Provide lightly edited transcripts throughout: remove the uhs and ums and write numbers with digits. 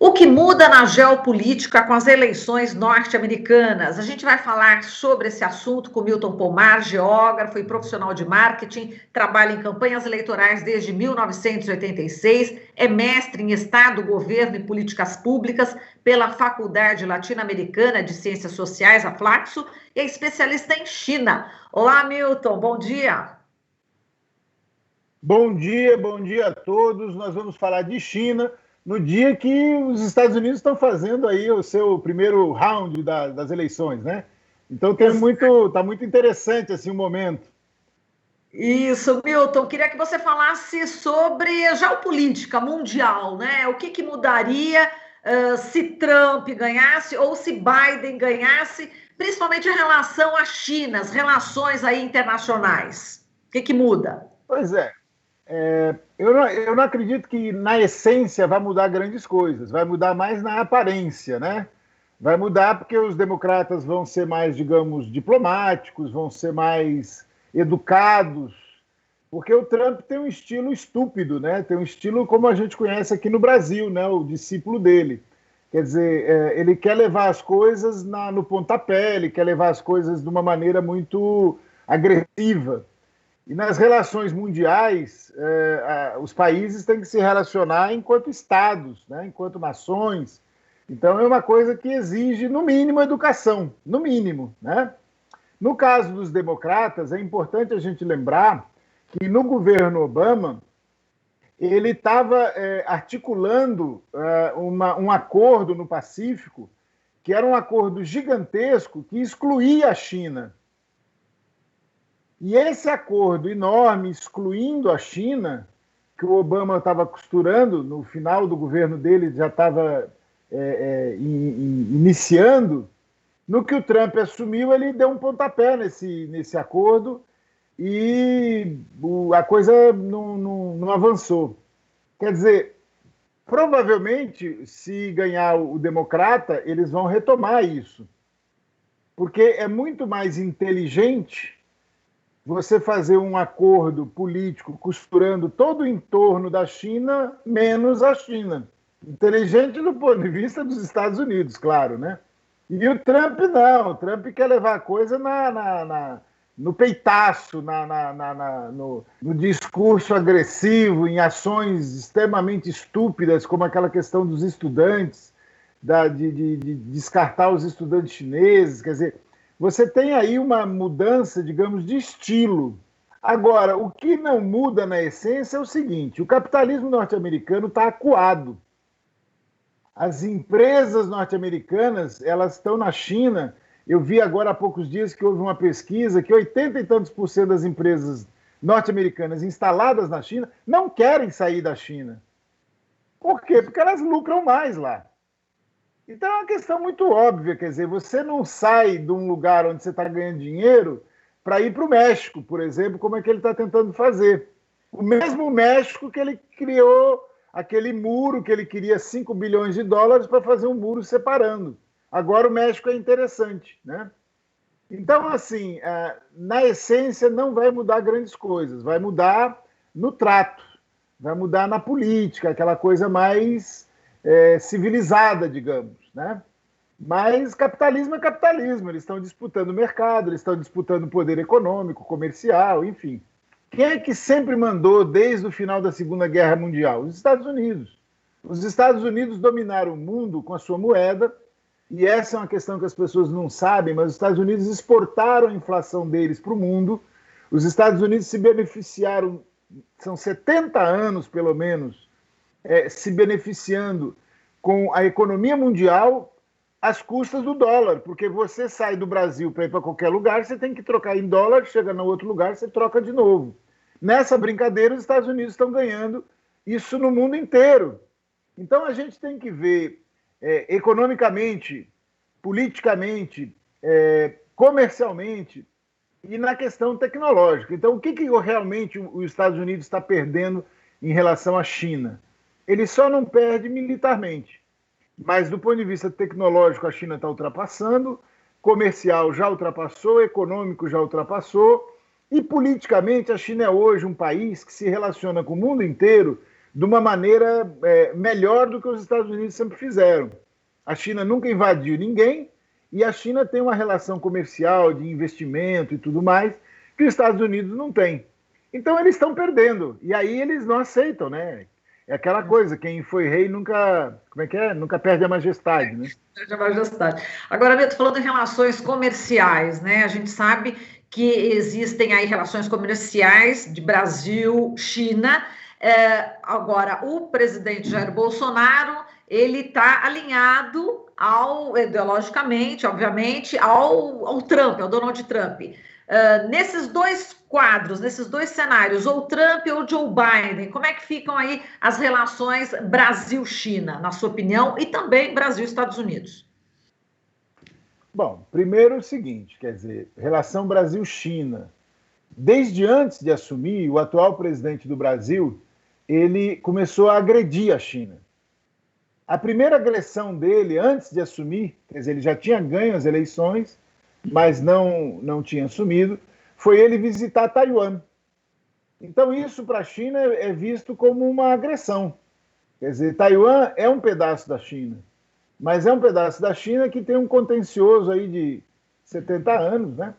O que muda na geopolítica com as eleições norte-americanas? A gente vai falar sobre esse assunto com Milton Pomar, geógrafo e profissional de marketing, trabalha em campanhas eleitorais desde 1986, é mestre em Estado, Governo e Políticas Públicas pela Faculdade Latino-Americana de Ciências Sociais, a Flaxo, e é especialista em China. Olá, Milton, bom dia. Bom dia a todos. Nós vamos falar de China no dia que os Estados Unidos estão fazendo aí o seu primeiro round das eleições, né? Então tá muito interessante assim o momento. Isso, Milton, queria que você falasse sobre a geopolítica mundial, né? O que mudaria se Trump ganhasse ou se Biden ganhasse, principalmente em relação à China, as relações aí internacionais. O que muda? Pois é. Eu não acredito que na essência vai mudar grandes coisas, vai mudar mais na aparência, né? Vai mudar porque os democratas vão ser mais, digamos, diplomáticos, vão ser mais educados, porque o Trump tem um estilo estúpido, né? Tem um estilo como a gente conhece aqui no Brasil, né? O discípulo dele. Quer dizer, ele quer levar as coisas no pontapé, ele quer levar as coisas de uma maneira muito agressiva. E nas relações mundiais, os países têm que se relacionar enquanto estados, né? Enquanto nações. Então, é uma coisa que exige, no mínimo, educação, no mínimo, né? No caso dos democratas, é importante a gente lembrar que no governo Obama, ele estava articulando um acordo no Pacífico, que era um acordo gigantesco que excluía a China. E esse acordo enorme, excluindo a China, que o Obama estava costurando, no final do governo dele já estava iniciando, no que o Trump assumiu, ele deu um pontapé nesse acordo e a coisa não avançou. Quer dizer, provavelmente, se ganhar o democrata, eles vão retomar isso. Porque é muito mais inteligente você fazer um acordo político costurando todo o entorno da China, menos a China. Inteligente do ponto de vista dos Estados Unidos, claro, né? E o Trump não. O Trump quer levar a coisa no peitaço, no discurso agressivo, em ações extremamente estúpidas, como aquela questão dos estudantes, de descartar os estudantes chineses. Quer dizer, você tem aí uma mudança, digamos, de estilo. Agora, o que não muda na essência é o seguinte: o capitalismo norte-americano está acuado. As empresas norte-americanas, elas estão na China. Eu vi agora há poucos dias que houve uma pesquisa que 80 e tantos % das empresas norte-americanas instaladas na China não querem sair da China. Por quê? Porque elas lucram mais lá. Então é uma questão muito óbvia, quer dizer, você não sai de um lugar onde você está ganhando dinheiro para ir para o México, por exemplo, como é que ele está tentando fazer. O mesmo México que ele criou aquele muro que ele queria $5 bilhões para fazer um muro separando. Agora o México é interessante, né? Então, assim, na essência não vai mudar grandes coisas, vai mudar no trato, vai mudar na política, aquela coisa mais civilizada, digamos, né? Mas capitalismo é capitalismo, eles estão disputando o mercado, eles estão disputando o poder econômico, comercial, enfim. Quem é que sempre mandou desde o final da Segunda Guerra Mundial? Os Estados Unidos. Os Estados Unidos dominaram o mundo com a sua moeda, e essa é uma questão que as pessoas não sabem, mas os Estados Unidos exportaram a inflação deles para o mundo. Os Estados Unidos se beneficiaram, são 70 anos pelo menos, se beneficiando com a economia mundial às custas do dólar, porque você sai do Brasil para ir para qualquer lugar, você tem que trocar em dólar, chega no outro lugar, você troca de novo. Nessa brincadeira, os Estados Unidos estão ganhando isso no mundo inteiro. Então, a gente tem que ver economicamente, politicamente, comercialmente e na questão tecnológica. Então, o que realmente os Estados Unidos está perdendo em relação à China? Ele só não perde militarmente, mas do ponto de vista tecnológico a China está ultrapassando, comercial já ultrapassou, econômico já ultrapassou, e politicamente a China é hoje um país que se relaciona com o mundo inteiro de uma maneira melhor do que os Estados Unidos sempre fizeram. A China nunca invadiu ninguém e a China tem uma relação comercial, de investimento e tudo mais, que os Estados Unidos não têm. Então eles estão perdendo, e aí eles não aceitam, né? É aquela coisa, quem foi rei nunca, como é que é? Nunca perde a majestade, né? Perde a majestade. Agora, Beto, falando em relações comerciais, né? A gente sabe que existem aí relações comerciais de Brasil, China. Agora, o presidente Jair Bolsonaro, ele está alinhado ideologicamente, obviamente, ao Trump, ao Donald Trump. Nesses dois quadros, nesses dois cenários, ou Trump ou Joe Biden, como é que ficam aí as relações Brasil-China, na sua opinião, e também Brasil-Estados Unidos? Bom, primeiro o seguinte, quer dizer, relação Brasil-China. Desde antes de assumir, o atual presidente do Brasil, ele começou a agredir a China. A primeira agressão dele, antes de assumir, quer dizer, ele já tinha ganho as eleições, mas não tinha assumido, foi ele visitar Taiwan. Então, isso para a China é visto como uma agressão. Quer dizer, Taiwan é um pedaço da China, mas é um pedaço da China que tem um contencioso aí de 70 anos, né?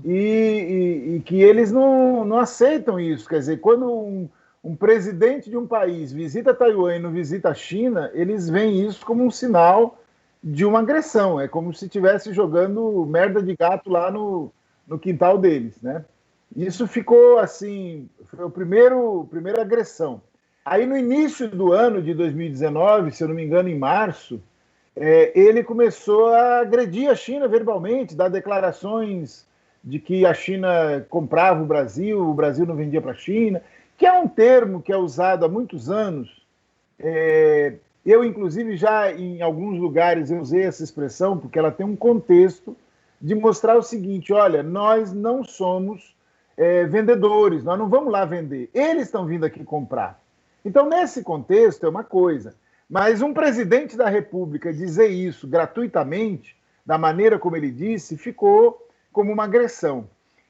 E que eles não aceitam isso. Quer dizer, quando um presidente de um país visita Taiwan e não visita a China, eles veem isso como um sinal de uma agressão. É como se estivesse jogando merda de gato lá no quintal deles, né? Isso ficou assim, foi a primeira agressão. Aí no início do ano de 2019, se eu não me engano, em março, ele começou a agredir a China verbalmente, dar declarações de que a China comprava o Brasil não vendia para a China, que é um termo que é usado há muitos anos. Eu, inclusive, já em alguns lugares eu usei essa expressão, porque ela tem um contexto de mostrar o seguinte: olha, nós não somos vendedores, nós não vamos lá vender, eles estão vindo aqui comprar. Então, nesse contexto, é uma coisa. Mas um presidente da República dizer isso gratuitamente, da maneira como ele disse, ficou como uma agressão.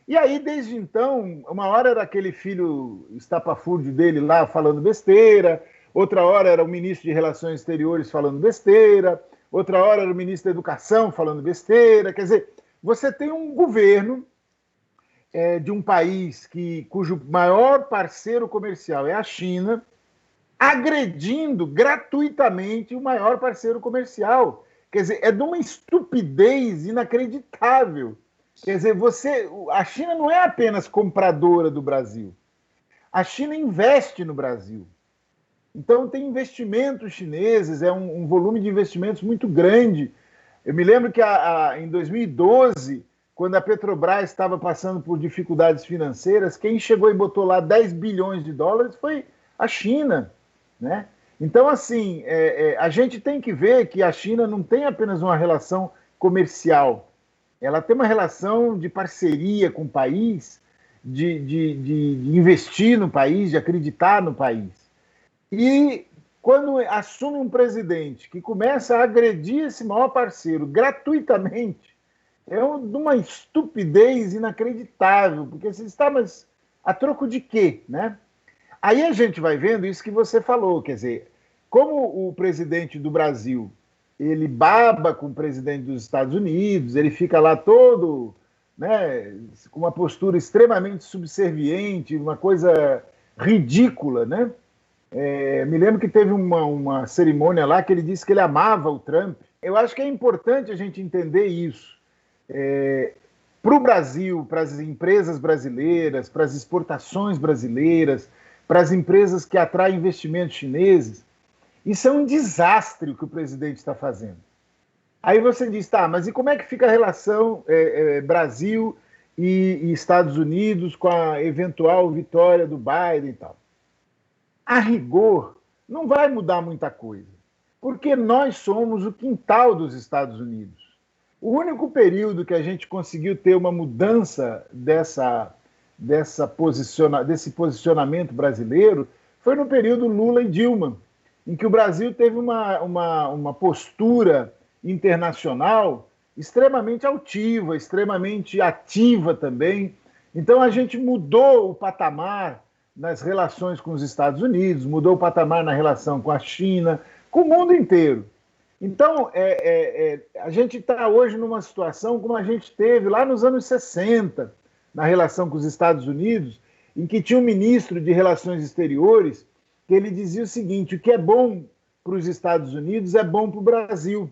E aí, desde então, uma hora era aquele filho estapafúrdio dele lá falando besteira, outra hora era o ministro de Relações Exteriores falando besteira, outra hora era o ministro da Educação falando besteira. Quer dizer, você tem um governo de um país cujo maior parceiro comercial é a China, agredindo gratuitamente o maior parceiro comercial. Quer dizer, é de uma estupidez inacreditável. Quer dizer, a China não é apenas compradora do Brasil. A China investe no Brasil. Então, tem investimentos chineses, é um volume de investimentos muito grande. Eu me lembro que em 2012, quando a Petrobras estava passando por dificuldades financeiras, quem chegou e botou lá 10 bilhões de dólares foi a China, né? Então, assim, a gente tem que ver que a China não tem apenas uma relação comercial, ela tem uma relação de parceria com o país, de investir no país, de acreditar no país. E quando assume um presidente que começa a agredir esse maior parceiro gratuitamente, é de uma estupidez inacreditável, porque você está, mas a troco de quê, né? Aí a gente vai vendo isso que você falou, quer dizer, como o presidente do Brasil, ele baba com o presidente dos Estados Unidos, ele fica lá todo, né, com uma postura extremamente subserviente, uma coisa ridícula, né? Me lembro que teve uma cerimônia lá que ele disse que ele amava o Trump. Eu acho que é importante a gente entender isso. Para o Brasil, para as empresas brasileiras, para as exportações brasileiras, para as empresas que atraem investimentos chineses, isso é um desastre o que o presidente está fazendo. Aí você diz, tá, mas e como é que fica a relação Brasil e Estados Unidos com a eventual vitória do Biden e tal? A rigor, não vai mudar muita coisa, porque nós somos o quintal dos Estados Unidos. O único período que a gente conseguiu ter uma mudança desse posicionamento brasileiro foi no período Lula e Dilma, em que o Brasil teve uma postura internacional extremamente altiva, extremamente ativa também. Então, a gente mudou o patamar nas relações com os Estados Unidos, mudou o patamar na relação com a China, com o mundo inteiro. Então, a gente está hoje numa situação como a gente teve lá nos anos 60, na relação com os Estados Unidos, em que tinha um ministro de Relações Exteriores que ele dizia o seguinte: o que é bom para os Estados Unidos é bom para o Brasil.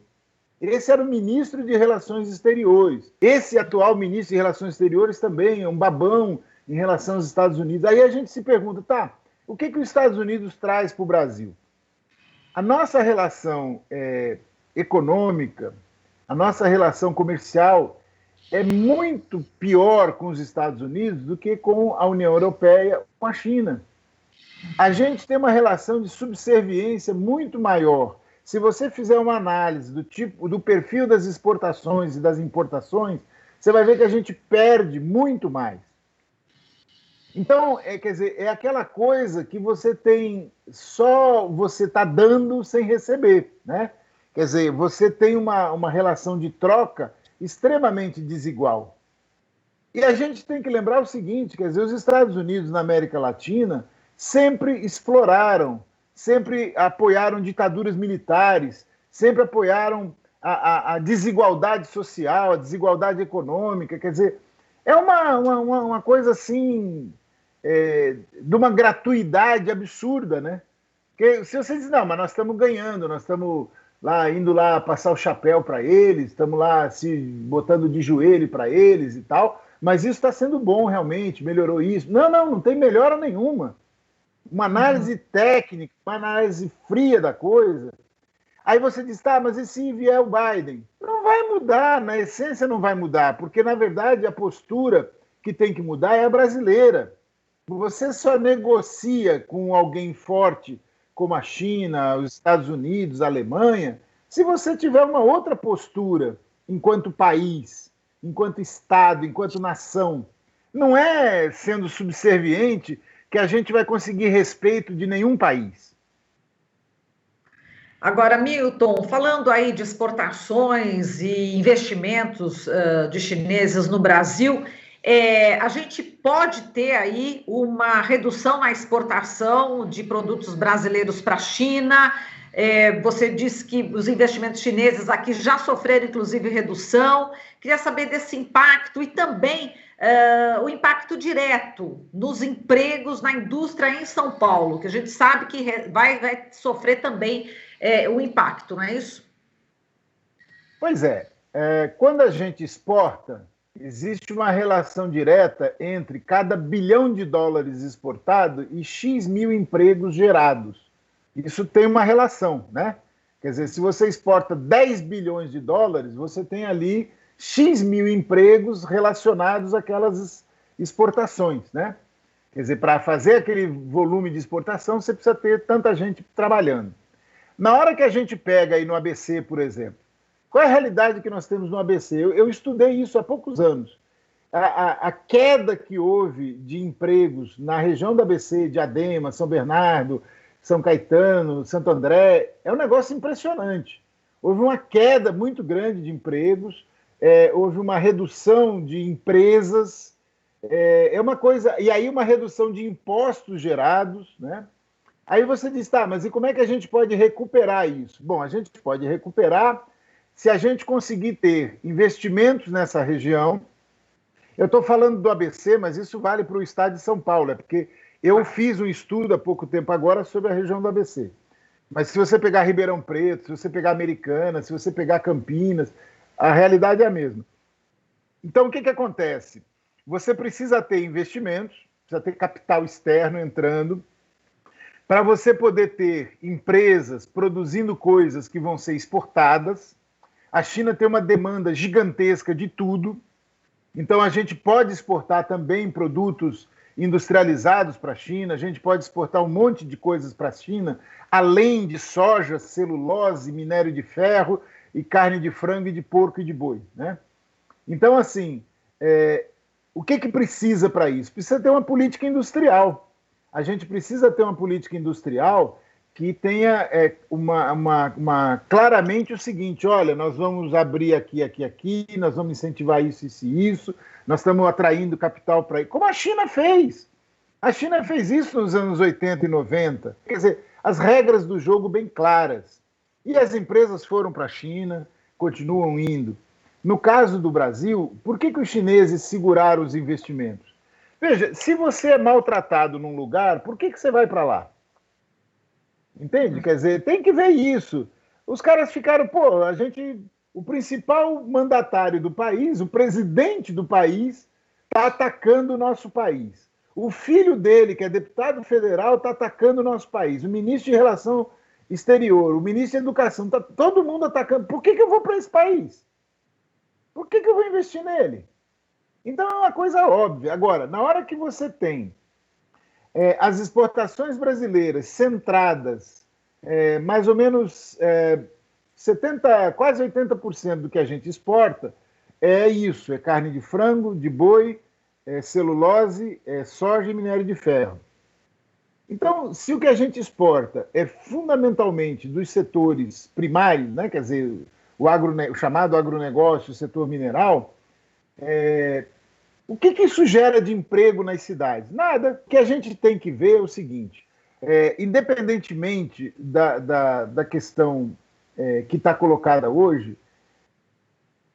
Esse era o ministro de Relações Exteriores. Esse atual ministro de Relações Exteriores também é um babão em relação aos Estados Unidos. Aí a gente se pergunta, tá, o que os Estados Unidos traz para o Brasil? A nossa relação econômica, a nossa relação comercial é muito pior com os Estados Unidos do que com a União Europeia, com a China. A gente tem uma relação de subserviência muito maior. Se você fizer uma análise do perfil das exportações e das importações, você vai ver que a gente perde muito mais. Então, quer dizer, é aquela coisa que você está dando sem receber, né? Quer dizer, você tem uma relação de troca extremamente desigual. E a gente tem que lembrar o seguinte, quer dizer, os Estados Unidos na América Latina sempre exploraram, sempre apoiaram ditaduras militares, sempre apoiaram a desigualdade social, a desigualdade econômica. Quer dizer, é uma coisa assim, de uma gratuidade absurda, né? Porque se você diz, não, mas nós estamos ganhando, nós estamos indo lá passar o chapéu para eles, estamos lá se botando de joelho para eles e tal, mas isso está sendo bom realmente, melhorou isso. Não tem melhora nenhuma. Uma análise técnica, uma análise fria da coisa. Aí você diz, tá, mas e se vier o Biden? Não vai mudar, na essência não vai mudar, porque, na verdade, a postura que tem que mudar é a brasileira. Você só negocia com alguém forte, como a China, os Estados Unidos, a Alemanha, se você tiver uma outra postura enquanto país, enquanto Estado, enquanto nação. Não é sendo subserviente que a gente vai conseguir respeito de nenhum país. Agora, Milton, falando aí de exportações e investimentos de chineses no Brasil, a gente pode ter aí uma redução na exportação de produtos brasileiros para a China. Você disse que os investimentos chineses aqui já sofreram, inclusive, redução. Queria saber desse impacto e também o impacto direto nos empregos na indústria em São Paulo, que a gente sabe que vai sofrer também o impacto, não é isso? Pois quando a gente exporta, existe uma relação direta entre cada bilhão de dólares exportado e X mil empregos gerados. Isso tem uma relação, né? Quer dizer, se você exporta 10 bilhões de dólares, você tem ali X mil empregos relacionados àquelas exportações, né? Quer dizer, para fazer aquele volume de exportação, você precisa ter tanta gente trabalhando. Na hora que a gente pega aí no ABC, por exemplo, qual é a realidade que nós temos no ABC? Eu estudei isso há poucos anos. A queda que houve de empregos na região do ABC, Diadema, São Bernardo, São Caetano, Santo André, é um negócio impressionante. Houve uma queda muito grande de empregos, houve uma redução de empresas, uma coisa, e aí uma redução de impostos gerados, né? Aí você diz, tá, mas e como é que a gente pode recuperar isso? Bom, a gente pode recuperar se a gente conseguir ter investimentos nessa região. Eu estou falando do ABC, mas isso vale para o estado de São Paulo, porque eu fiz um estudo há pouco tempo agora sobre a região do ABC. Mas se você pegar Ribeirão Preto, se você pegar Americana, se você pegar Campinas, a realidade é a mesma. Então, o que acontece? Você precisa ter investimentos, precisa ter capital externo entrando, para você poder ter empresas produzindo coisas que vão ser exportadas. A China tem uma demanda gigantesca de tudo, então a gente pode exportar também produtos industrializados para a China, a gente pode exportar um monte de coisas para a China, além de soja, celulose, minério de ferro e carne de frango e de porco e de boi, né? Então, assim, o que precisa para isso? Precisa ter uma política industrial. A gente precisa ter uma política industrial que tenha claramente o seguinte: olha, nós vamos abrir aqui, nós vamos incentivar isso, nós estamos atraindo capital para aí, como a China fez. A China fez isso nos anos 80 e 90. Quer dizer, as regras do jogo bem claras. E as empresas foram para a China, continuam indo. No caso do Brasil, por que os chineses seguraram os investimentos? Veja, se você é maltratado num lugar, por que você vai para lá? Entende? Quer dizer, tem que ver isso. Os caras ficaram, pô, o principal mandatário do país, o presidente do país, está atacando o nosso país. O filho dele, que é deputado federal, está atacando o nosso país. O ministro de Relação Exterior, o ministro de Educação, está todo mundo atacando. Por que eu vou para esse país? Por que eu vou investir nele? Então é uma coisa óbvia. Agora, na hora que você tem as exportações brasileiras centradas, mais ou menos 70%, quase 80% do que a gente exporta, é isso, é carne de frango, de boi, celulose, soja e minério de ferro. Então, se o que a gente exporta é fundamentalmente dos setores primários, né, quer dizer, o chamado agronegócio, o setor mineral, o que isso gera de emprego nas cidades? Nada. O que a gente tem que ver é o seguinte, independentemente da questão que está colocada hoje,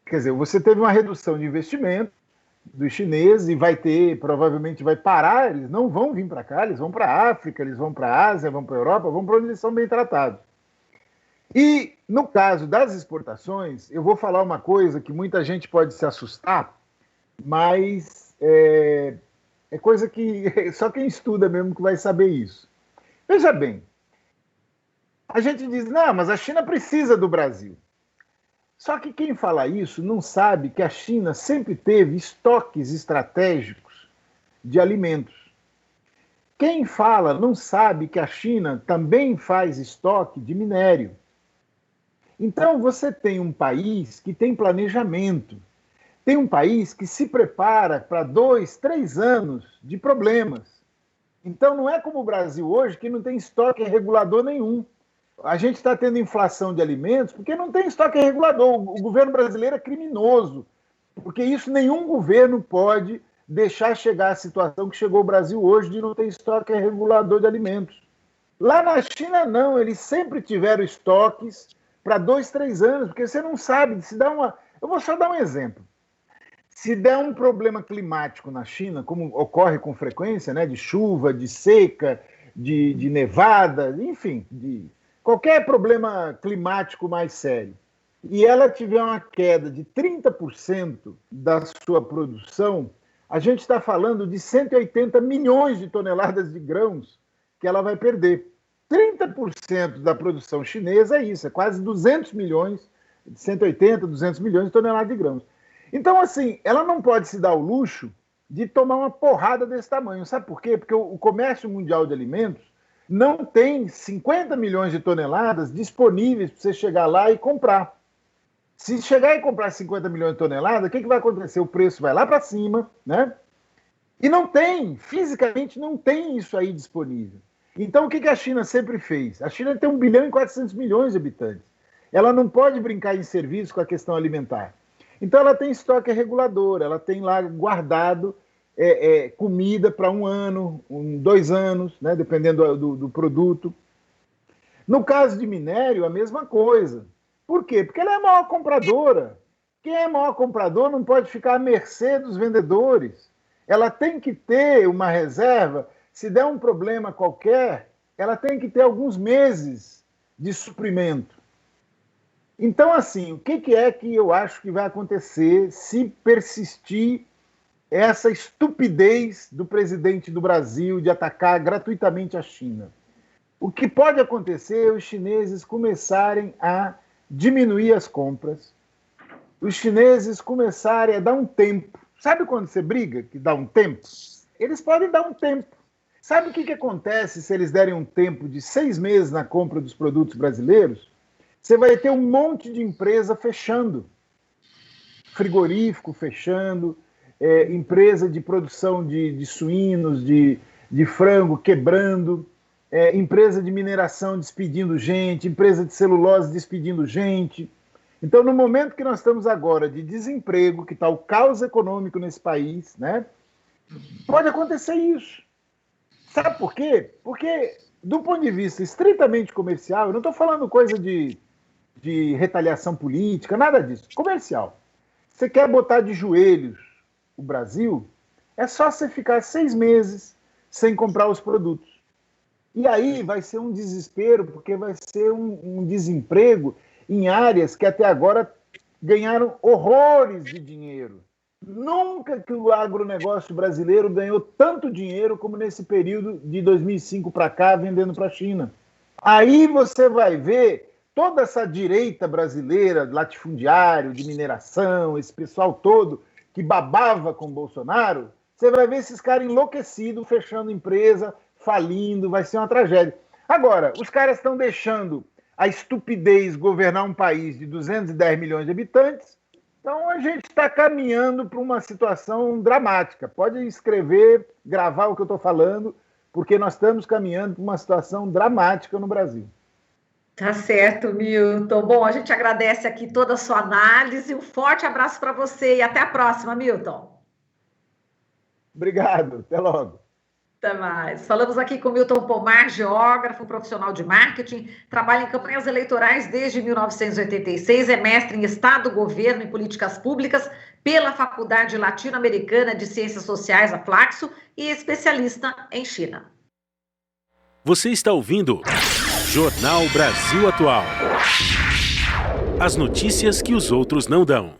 quer dizer, você teve uma redução de investimento dos chineses e provavelmente vai parar, eles não vão vir para cá, eles vão para a África, eles vão para a Ásia, vão para a Europa, vão para onde eles são bem tratados. E, no caso das exportações, eu vou falar uma coisa que muita gente pode se assustar, mas é coisa que só quem estuda mesmo que vai saber isso. Veja bem, a gente diz, não, mas a China precisa do Brasil. Só que quem fala isso não sabe que a China sempre teve estoques estratégicos de alimentos. Quem fala não sabe que a China também faz estoque de minério. Então você tem um país que tem planejamento, tem um país que se prepara para 2, 3 anos de problemas. Então não é como o Brasil hoje, que não tem estoque regulador nenhum. A gente está tendo inflação de alimentos porque não tem estoque regulador. O governo brasileiro é criminoso, porque isso nenhum governo pode deixar chegar à situação que chegou o Brasil hoje de não ter estoque regulador de alimentos. Lá na China, não. Eles sempre tiveram estoques para 2, 3 anos, porque você não sabe se dá uma... Eu vou só dar um exemplo. Se der um problema climático na China, como ocorre com frequência, né, de chuva, de seca, de nevada, enfim, qualquer problema climático mais sério, e ela tiver uma queda de 30% da sua produção, a gente está falando de 180 milhões de toneladas de grãos que ela vai perder. 30% da produção chinesa é isso, é quase 200 milhões, 180, 200 milhões de toneladas de grãos. Então, assim, ela não pode se dar o luxo de tomar uma porrada desse tamanho. Sabe por quê? Porque o comércio mundial de alimentos não tem 50 milhões de toneladas disponíveis para você chegar lá e comprar. Se chegar e comprar 50 milhões de toneladas, o que vai acontecer? O preço vai lá para cima, né? E não tem, fisicamente não tem isso aí disponível. Então, o que a China sempre fez? A China tem 1 bilhão e 400 milhões de habitantes. Ela não pode brincar em serviço com a questão alimentar. Então, ela tem estoque regulador, ela tem lá guardado comida para 1 ano, 2 anos, né, dependendo do produto. No caso de minério, a mesma coisa. Por quê? Porque ela é a maior compradora. Quem é maior comprador não pode ficar à mercê dos vendedores. Ela tem que ter uma reserva. Se der um problema qualquer, ela tem que ter alguns meses de suprimento. Então, assim, o que é que eu acho que vai acontecer se persistir essa estupidez do presidente do Brasil de atacar gratuitamente a China? O que pode acontecer é os chineses começarem a diminuir as compras, os chineses começarem a dar um tempo. Sabe quando você briga, que dá um tempo? Eles podem dar um tempo. Sabe o que acontece se eles derem um tempo de 6 meses na compra dos produtos brasileiros? Você vai ter um monte de empresa fechando. Frigorífico fechando, empresa de produção de suínos, de frango quebrando, empresa de mineração despedindo gente, empresa de celulose despedindo gente. Então, no momento que nós estamos agora de desemprego, que está o caos econômico nesse país, né, pode acontecer isso. Sabe por quê? Porque, do ponto de vista estritamente comercial, eu não estou falando coisa de retaliação política, nada disso. Comercial. Você quer botar de joelhos o Brasil, é só você ficar 6 meses sem comprar os produtos. E aí vai ser um desespero, porque vai ser um desemprego em áreas que até agora ganharam horrores de dinheiro. Nunca que o agronegócio brasileiro ganhou tanto dinheiro como nesse período de 2005 para cá, vendendo para a China. Aí você vai ver toda essa direita brasileira, latifundiário, de mineração, esse pessoal todo que babava com Bolsonaro, você vai ver esses caras enlouquecidos, fechando empresa, falindo, vai ser uma tragédia. Agora, os caras estão deixando a estupidez governar um país de 210 milhões de habitantes, então a gente está caminhando para uma situação dramática. Pode escrever, gravar o que eu estou falando, porque nós estamos caminhando para uma situação dramática no Brasil. Tá certo, Milton. Bom, a gente agradece aqui toda a sua análise. Um forte abraço para você e até a próxima, Milton. Obrigado, até logo. Até mais. Falamos aqui com Milton Pomar, geógrafo, profissional de marketing, trabalha em campanhas eleitorais desde 1986, é mestre em Estado, Governo e Políticas Públicas pela Faculdade Latino-Americana de Ciências Sociais, a Flaxo, e especialista em China. Você está ouvindo Jornal Brasil Atual. As notícias que os outros não dão.